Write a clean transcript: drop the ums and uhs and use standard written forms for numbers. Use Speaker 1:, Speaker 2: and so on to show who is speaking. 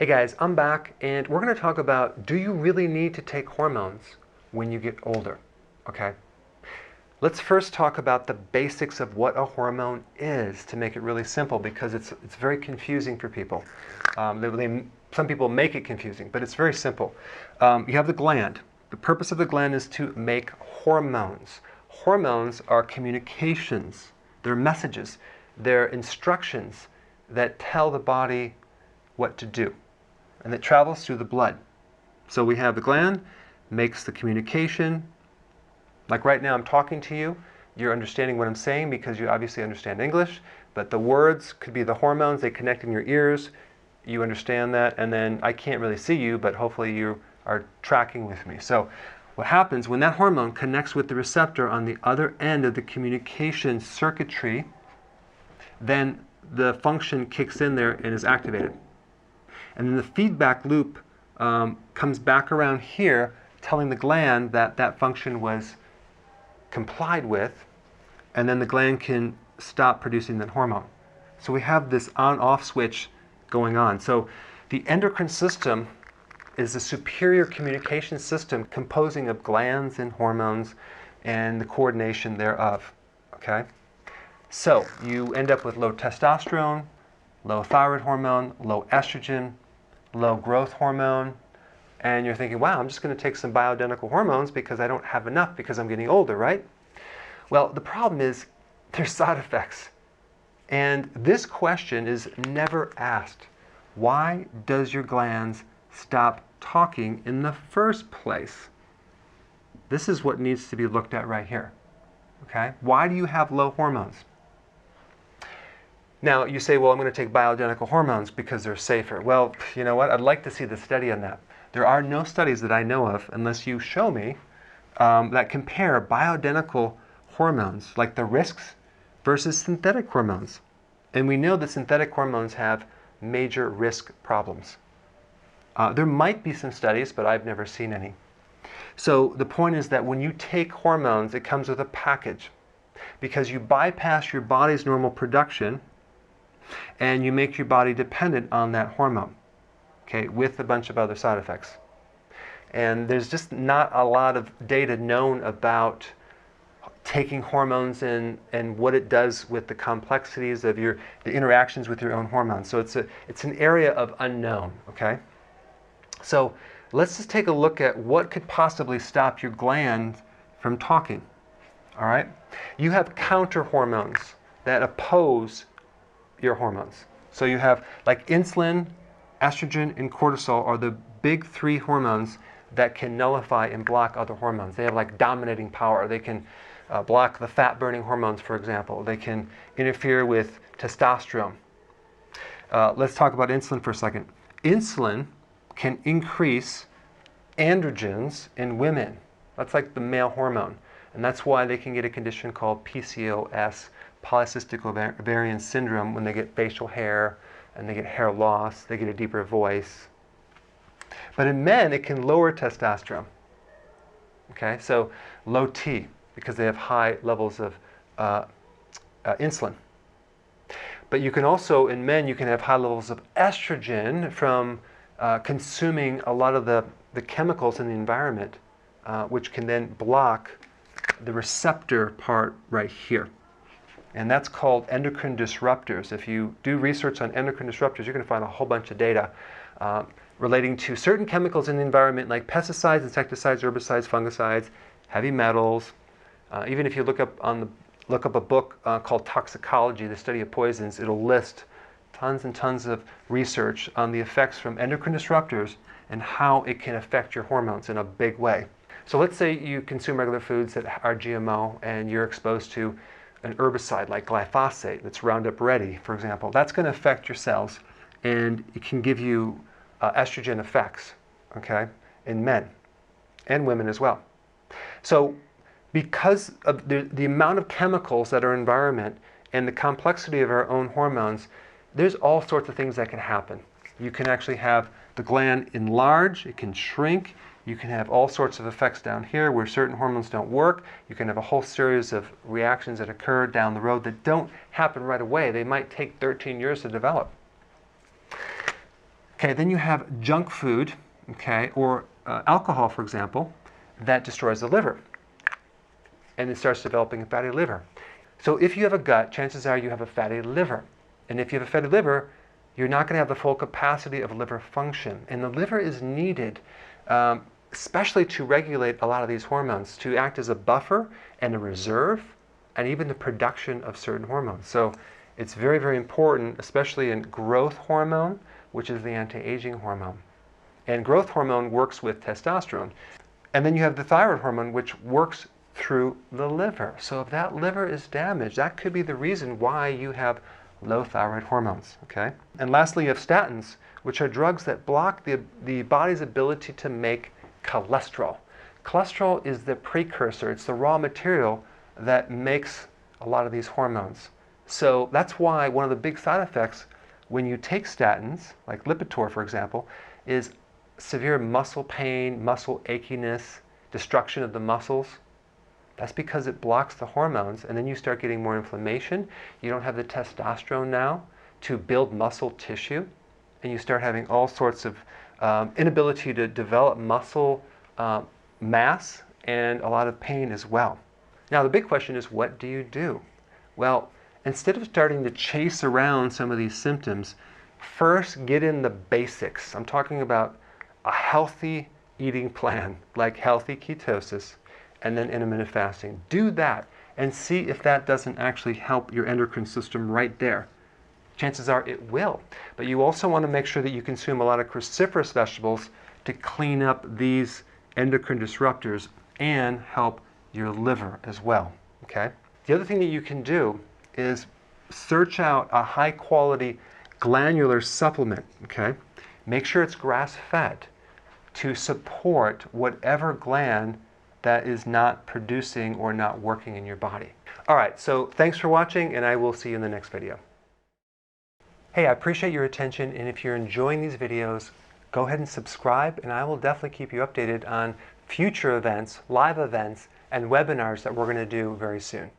Speaker 1: Hey guys, I'm back and we're going to talk about, do you really need to take hormones when you get older? Okay. Let's first talk about the basics of what a hormone is to make it really simple, because it's very confusing for people. Some people make it confusing, but it's very simple. You have the gland. The purpose of the gland is to make hormones. Hormones are communications. They're messages. They're instructions that tell the body what to do, and it travels through the blood. So we have the gland, makes the communication. Like right now I'm talking to you, you're understanding what I'm saying because you obviously understand English, but the words could be the hormones, they connect in your ears, you understand that, and then I can't really see you, but hopefully you are tracking with me. So what happens when that hormone connects with the receptor on the other end of the communication circuitry, then the function kicks in there and is activated. And then the feedback loop comes back around here, telling the gland that that function was complied with, and then the gland can stop producing that hormone. So we have this on-off switch going on. So the endocrine system is a superior communication system composing of glands and hormones and the coordination thereof. Okay? So you end up with low testosterone, low thyroid hormone, low estrogen, low growth hormone, and you're thinking, wow, I'm just going to take some bioidentical hormones because I don't have enough because I'm getting older, right? Well, the problem is there's side effects. And this question is never asked. Why does your glands stop talking in the first place? This is what needs to be looked at right here. Okay? Why do you have low hormones? Now, you say, well, I'm going to take bioidentical hormones because they're safer. Well, you know what? I'd like to see the study on that. There are no studies that I know of, unless you show me, that compare bioidentical hormones, like the risks, versus synthetic hormones. And we know that synthetic hormones have major risk problems. There might be some studies, but I've never seen any. So the point is that when you take hormones, it comes with a package, because you bypass your body's normal production and you make your body dependent on that hormone, okay, with a bunch of other side effects. And there's just not a lot of data known about taking hormones and what it does with the complexities of the interactions with your own hormones. So it's an area of unknown, okay? So let's just take a look at what could possibly stop your gland from talking, all right? You have counter hormones that oppose your hormones. So you have, like, insulin, estrogen, and cortisol are the big three hormones that can nullify and block other hormones. They have like dominating power. They can block the fat-burning hormones, for example. They can interfere with testosterone. Let's talk about insulin for a second. Insulin can increase androgens in women. That's like the male hormone. And that's why they can get a condition called PCOS, polycystic ovarian syndrome, when they get facial hair and they get hair loss, they get a deeper voice. But in men, it can lower testosterone. Okay, so low T, because they have high levels of insulin. But you can also, in men, you can have high levels of estrogen from consuming a lot of the chemicals in the environment, which can then block the receptor part right here. And that's called endocrine disruptors. If you do research on endocrine disruptors, you're going to find a whole bunch of data relating to certain chemicals in the environment, like pesticides, insecticides, herbicides, fungicides, heavy metals. Even if you look up a book called Toxicology, the Study of Poisons, it'll list tons and tons of research on the effects from endocrine disruptors and how it can affect your hormones in a big way. So let's say you consume regular foods that are GMO and you're exposed to an herbicide like glyphosate that's Roundup Ready, for example. That's going to affect your cells, and it can give you estrogen effects, okay, in men and women as well. So because of the amount of chemicals that are in our environment and the complexity of our own hormones, there's all sorts of things that can happen. You can actually have the gland enlarge, it can shrink, you can have all sorts of effects down here where certain hormones don't work. You can have a whole series of reactions that occur down the road that don't happen right away. They might take 13 years to develop. Okay, then you have junk food, okay, or alcohol, for example, that destroys the liver. And it starts developing a fatty liver. So if you have a gut, chances are you have a fatty liver. And if you have a fatty liver, you're not going to have the full capacity of liver function. And the liver is needed, especially to regulate a lot of these hormones, to act as a buffer and a reserve, and even the production of certain hormones. So it's very, very important, especially in growth hormone, which is the anti-aging hormone. And growth hormone works with testosterone. And then you have the thyroid hormone, which works through the liver. So if that liver is damaged, that could be the reason why you have low thyroid hormones, okay? And lastly, you have statins, which are drugs that block the body's ability to make cholesterol. Cholesterol is the precursor, it's the raw material that makes a lot of these hormones. So that's why one of the big side effects when you take statins, like Lipitor for example, is severe muscle pain, muscle achiness, destruction of the muscles. That's because it blocks the hormones, and then you start getting more inflammation. You don't have the testosterone now to build muscle tissue, and you start having all sorts of inability to develop muscle mass and a lot of pain as well. Now the big question is, what do you do? Well, instead of starting to chase around some of these symptoms, first get in the basics. I'm talking about a healthy eating plan, like healthy ketosis, and then intermittent fasting. Do that and see if that doesn't actually help your endocrine system right there. Chances are it will. But you also want to make sure that you consume a lot of cruciferous vegetables to clean up these endocrine disruptors and help your liver as well, okay? The other thing that you can do is search out a high quality glandular supplement, okay? Make sure it's grass-fed to support whatever gland that is not producing or not working in your body. All right, so thanks for watching, and I will see you in the next video. Hey, I appreciate your attention, and if you're enjoying these videos, go ahead and subscribe, and I will definitely keep you updated on future events, live events, and webinars that we're going to do very soon.